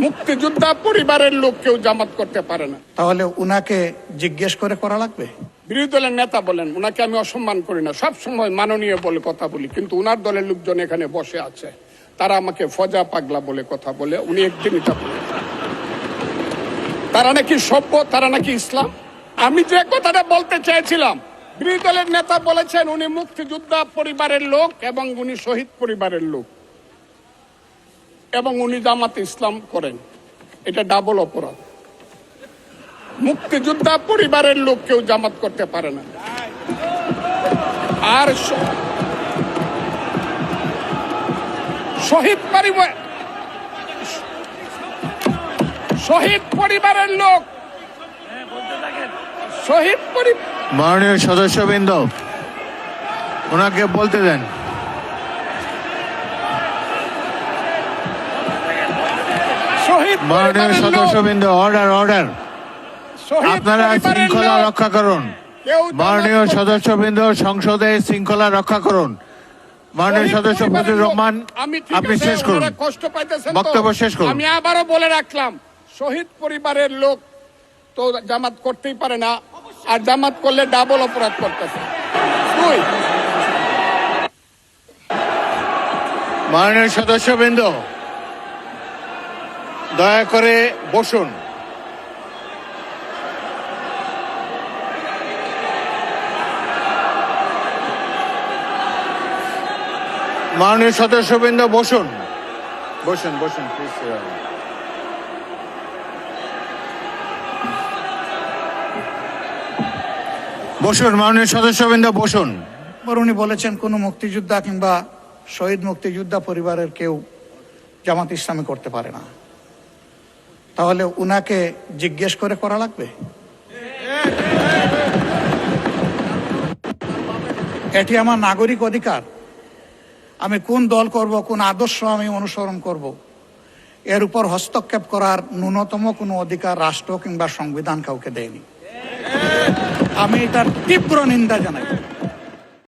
মুক্তিযোদ্ধা পরিবারের লোক কেউ জামাত করতে পারে না। তাহলে উনাকে জিজ্ঞেস করে করা লাগবে। বিরোধী দলের নেতা বলেন, উনাকে আমি অসম্মান করি না, সব সময় মাননীয় বলে কথা বলি, কিন্তু উনার দলের লোকজন এখানে বসে আছে, তারা আমাকে ফজা পাগলা বলে কথা বলে। উনি একদিন এটা বলে তারা নাকি সভ্য, তারা নাকি ইসলাম। আমি যে কথাটা বলতে চেয়েছিলাম, বিরোধী দলের নেতা বলেছেন উনি মুক্তিযোদ্ধা পরিবারের লোক এবং উনি শহীদ পরিবারের লোক এবং উনি জামাতে ইসলাম করেন। এটা ডাবল অপরাধ। মুক্তিযোদ্ধা পরিবারের লোক কেউ জামাত করতে পারে না। আর শহীদ পরিবারের লোক, শহীদ মাননীয় সদস্যবৃন্দ, ওনাকে বলতে দেন। মাননীয় সদস্যবৃন্দ, অর্ডার অর্ডার, আপনারা শৃঙ্খলা রক্ষা করুন। মাননীয় সদস্যবৃন্দ, সংসদে শৃঙ্খলা রক্ষা করুন। মাননীয় সদস্য ফজলুর রহমান, আপনি শেষ করুন, বক্তব্য শেষ করুন। আমি আবারও বলে রাখলাম, শহীদ পরিবারের লোক তো জামাত করতেই পারে না, আর জামাত করলে ডাবল অপরাধ করতেছে। মাননীয় সদস্যবৃন্দ, দয়া করে বসুন। মাননীয় সদস্যবৃন্দ, বসুন বসুন বসুন প্লিজ। বসুন মাননীয় সদস্যবৃন্দ, বসুন। উনি বলেছেন কোনো মুক্তিযোদ্ধা কিংবা শহীদ মুক্তিযোদ্ধা পরিবারের কেউ জামাত ইসলামী করতে পারে না। তাহলে উনাকে জিজ্ঞেস করে করা লাগবে। এটি আমার নাগরিক অধিকার। আমি কোন দল করব, কোন আদর্শ আমি অনুসরণ করব, এর উপর হস্তক্ষেপ করার ন্যূনতম কোনো অধিকার রাষ্ট্র কিংবা সংবিধান কাউকে দেয়নি। আমি এটার তীব্র নিন্দা জানাই।